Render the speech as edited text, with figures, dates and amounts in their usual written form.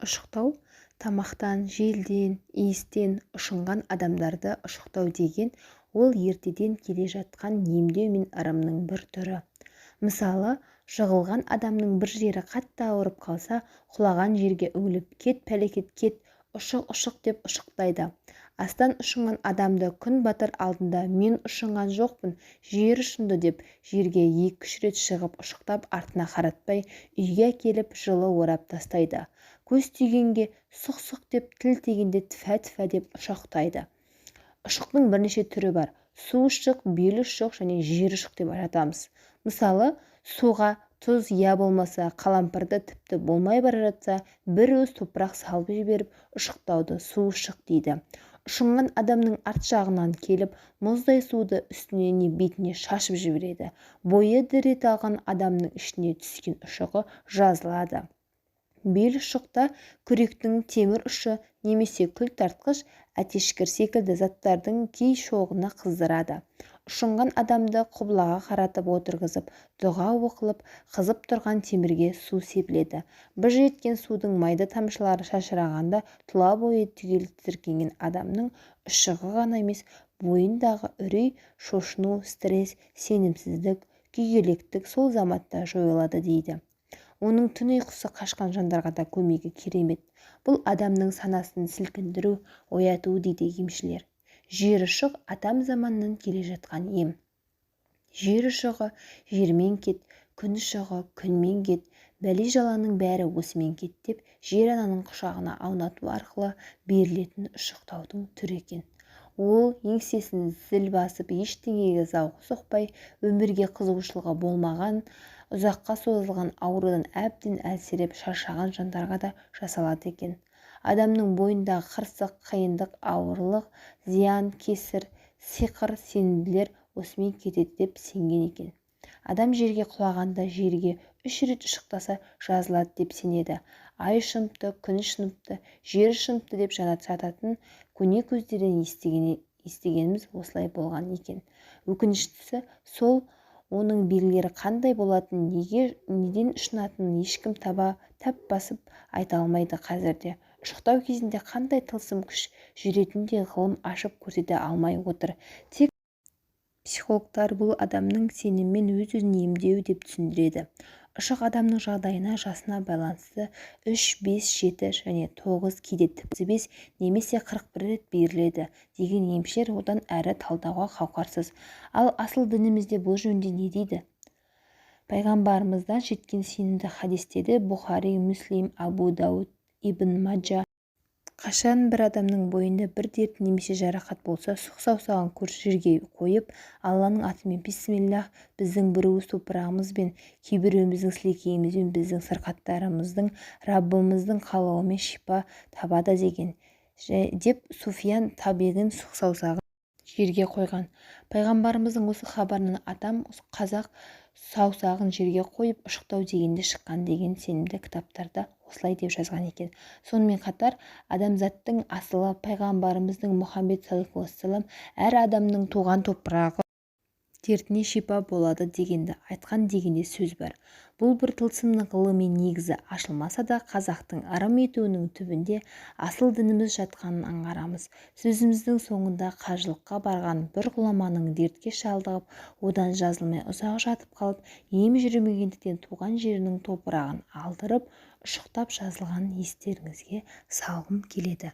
Ұшықтау тамақтан, желден, иістен ұшынған адамдарды ұшықтау деген ол ертеден келе жатқан емдеу мен ырымның бір түрі. Мысалы, жығылған адамның бір жері қатты ауырып қалса, құлаған жерге үңіліп кет пәлекет кет, ұшық деп ұшықтайды. Астан ұшынған адамды күн батар алдында мен ұшынған жоқпын, жер ұшынды деп жерге 2-3 рет шығып ұшықтап артына қаратпай үйге келіп жылы орап тастайды. Көз тигенге сұқ деп, тіл тигенде тіфә деп ұшықтайды. Ұшықтың бірнеше түрі бар. Су ұшық, бел ұшық және жер ұшық деп жатамыз. Мысалы, суға тұз я болмаса, қалампырды тіпті болмай бара жатса, бір уыс топырақ салып жіберіп ұшықтауды су ұшық дейді. Ұшынған адамның арт жағынан келіп, мұздай суды үстіне не бетіне шашып жібереді. Бойы дір ете алған адамның ішіне түскен ұшығы жазылады. Бел ұшықта күректің темір ұшы немесе күл тартқыш, әтешкір секілді заттардың кей шоғына қыздырады. Ұшынған адамды құбылаға қаратып отырғызып, дұға оқылып, қызып тұрған темірге су себіледі. Быж еткен судың майды тамшылары шашырағанда тұла бойы түгел тітіркенген адамның ұшығы ғана емес, бойындағы үрей, шошыну, стресс, сенімсіздік, күйгелектік сол заматта жойылады дейді. Оның түн ұйқысы қашқан жандарға да көмегі керемет. Бұл адамның санасын сілкіндіру, ояту дейді емшілер. Жер ұшық атам заманнан келе жатқан ем. Жер ұшығы жермен кет, күн ұшығы күнмен кет, бәле-жаланың бәрі осымен кет деп жер ананың құшағына аунату арқылы берілетін ұшықтаудың түрі екен. Ол еңсесін зіл басып, ештеңеге зауқы соқпай, өмірге қызығушылығы болмаған, ұзаққа созылған аурудан әбден әлсіреп шаршаған жандарға да жасалады екен. Адамның бойындағы қырсық, қиындық, ауырлық, зиян, кесір, сиқыр, сенімділер осымен кетеді деп сенген екен. Адам жерге құлағанда жерге 3 рет ұшықтаса жазылады деп сенеді. Ай шыныпты, күн шыныпты, жер шыныпты деп жататын көне көздерден естігеніміз осылай болған екен. Өкініштісі сол оның белгілері қандай болатынын, неден ұшынатынын ешкім тап басып айта алмайды қазірде. Ұшықтау кезінде қандай тылсым күш жүретінін де ғылым ашып көрсете алмай отыр. Тек психологтар бұл адамның сеніммен өз-өзін емдеу деп түсіндіреді. Ұшық адамның жағдайына, жасына байланысты 3, 5, 7 және 9, кейде тіпті 5 немесе 41 рет беріледі деген емшілер одан әрі талдауға қауқарсыз. Ал асыл дінімізде бұл жөнінде не дейді? Пайғамбарымыздан жеткен сенімді хадистерде Бұхари, Муслим, Абу Дауд, Ибн Маджа. Қашан бір адамның бойында бір дерт немесе жарақат болса, сұқ саусағын көрші жерге қойып, Алланың атымен бисмиллах, біздің бір уыс топырағымыз бен кейбіреуіміздің сілекейіміз бен біздің сырқаттарымыздың Раббымыздың қалауымен шипа табады деген деп Суфиян Табиғин сұқ саусағын жерге қойған. Пайғамбарымыздың осы хабарынан атам қазақ саусағын жерге қойып ұшықтау дегенде шыққан деген сенімді кітаптарда осылай деп жазған екен. Сонымен қатар адамзаттың асылы пайғамбарымыздың Мұхаммед саллаллаху алейхи уассалам әр адамның туған топырағы дертіне шипа болады дегенді айтқан дегенде сөз бар. Бұл бір тылсымның ғылыми негізі ашылмаса да қазақтың ырым етуінің түбінде асыл дініміз жатқанын аңғарамыз. Сөзіміздің соңында қажылыққа барған бір ғұламаның дертке шалдығып, одан жазылмай ұзақ жатып қалып, ем жүрмегендіктен туған жерінің топырағын алдырып, ұшықтап жазылғанын естеріңізге салғым келеді.